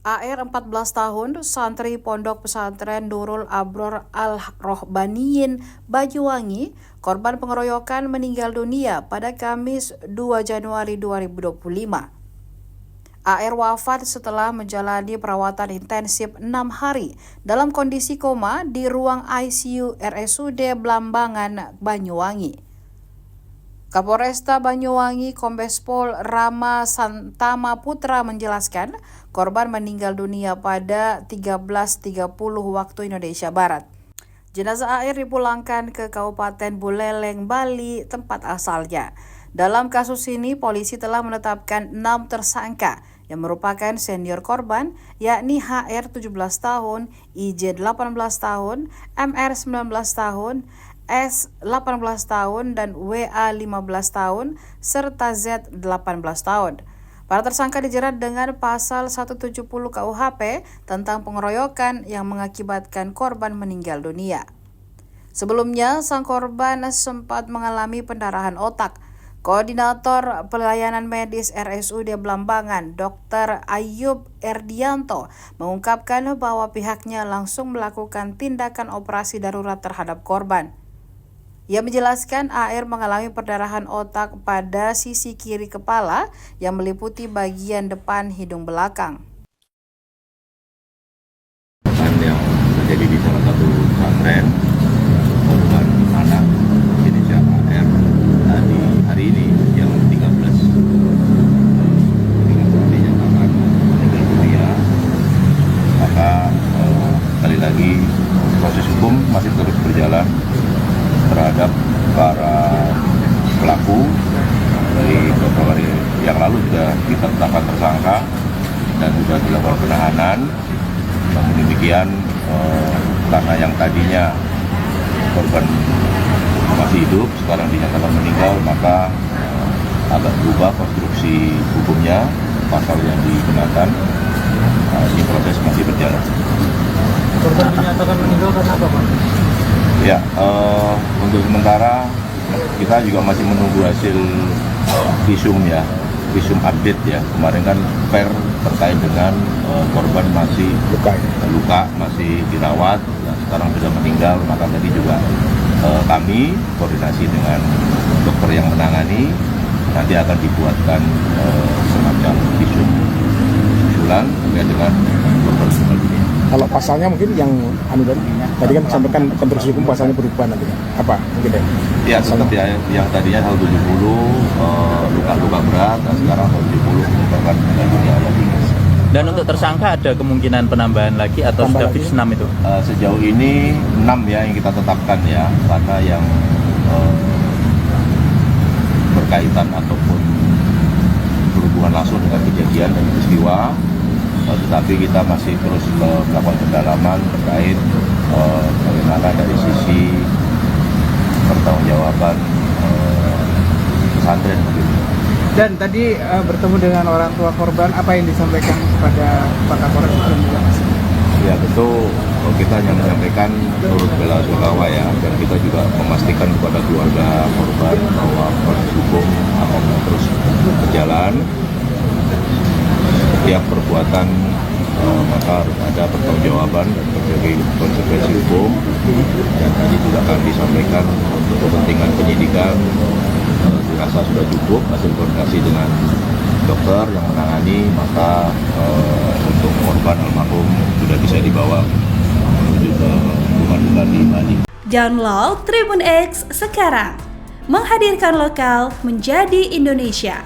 AR 14 tahun, santri Pondok Pesantren Nurul Abror Al-Rohbaniyin, Banyuwangi, korban pengeroyokan meninggal dunia pada Kamis 2 Januari 2025. AR wafat setelah menjalani perawatan intensif 6 hari dalam kondisi koma di ruang ICU RSUD Blambangan, Banyuwangi. Kapolresta Banyuwangi Kombes Pol Rama Santama Putra menjelaskan korban meninggal dunia pada 13.30 waktu Indonesia Barat. Jenazah AR dipulangkan ke Kabupaten Buleleng, Bali, tempat asalnya. Dalam kasus ini, polisi telah menetapkan 6 tersangka yang merupakan senior korban, yakni HR 17 tahun, IJ 18 tahun, MR 19 tahun, S 18 tahun, dan WA 15 tahun, serta Z 18 tahun. Para tersangka dijerat dengan pasal 170 KUHP tentang pengeroyokan yang mengakibatkan korban meninggal dunia. Sebelumnya, sang korban sempat mengalami pendarahan otak. Koordinator Pelayanan Medis RSUD Blambangan, Dr. Ayub Erdianto, mengungkapkan bahwa pihaknya langsung melakukan tindakan operasi darurat terhadap korban. Ia menjelaskan AR mengalami perdarahan otak pada sisi kiri kepala yang meliputi bagian depan hidung belakang. Yang terjadi di salah satu pesantren, korban anak inisial AR tadi hari ini jam 13 dinyatakan meninggal dunia. Maka sekali lagi proses hukum masih terus berjalan terhadap para pelaku. Dari beberapa hari yang lalu sudah kita tetapkan tersangka dan sudah dilakukan penahanan. Namun demikian, karena yang tadinya korban masih hidup, sekarang dinyatakan meninggal, maka agak berubah konstruksi hukumnya, pasal yang digunakan. Ini proses masih berjalan. Korban dinyatakan meninggal karena apa, Pak? Ya, untuk sementara kita juga masih menunggu hasil visum ya, visum update ya. Kemarin kan terkait dengan korban masih luka, masih dirawat, dan sekarang sudah meninggal. Maka tadi juga kami koordinasi dengan dokter yang menangani, nanti akan dibuatkan semacam visum susulan terkait dengan korban meninggal dunia. Kalau pasalnya mungkin yang tadi kan disampaikan konstruksi hukum pasalnya berubah nanti apa mungkin ya tetap ya, yang tadinya 170 luka-luka berat, dan sekarang 170 merupakan meninggal dunia lagi. Dan untuk tersangka ada kemungkinan penambahan lagi atau sudah fix 6 itu? Sejauh ini 6 ya yang kita tetapkan ya, karena yang berkaitan ataupun berhubungan langsung dengan kejadian dan peristiwa. Tetapi kita masih terus melakukan pendalaman terkait bagaimana dari sisi pertanggungjawaban pesantren. Dan tadi bertemu dengan orang tua korban, apa yang disampaikan kepada Pak Kapolres? Ya tentu kita hanya menyampaikan turut bela sungkawa ya, dan kita juga memastikan kepada keluarga korban bahwa proses hukum akan terus berjalan. Setiap perbuatan maka harus ada pertanggungjawaban dan berbagai konsekuensi hukum. Dan tadi juga kami sampaikan untuk kepentingan penyidikan dirasa sudah cukup hasil koordinasi dengan dokter yang menangani, maka untuk korban almarhum sudah bisa dibawa menuju ke rumah duka di Bali. Download Tribun X sekarang, menghadirkan lokal menjadi Indonesia.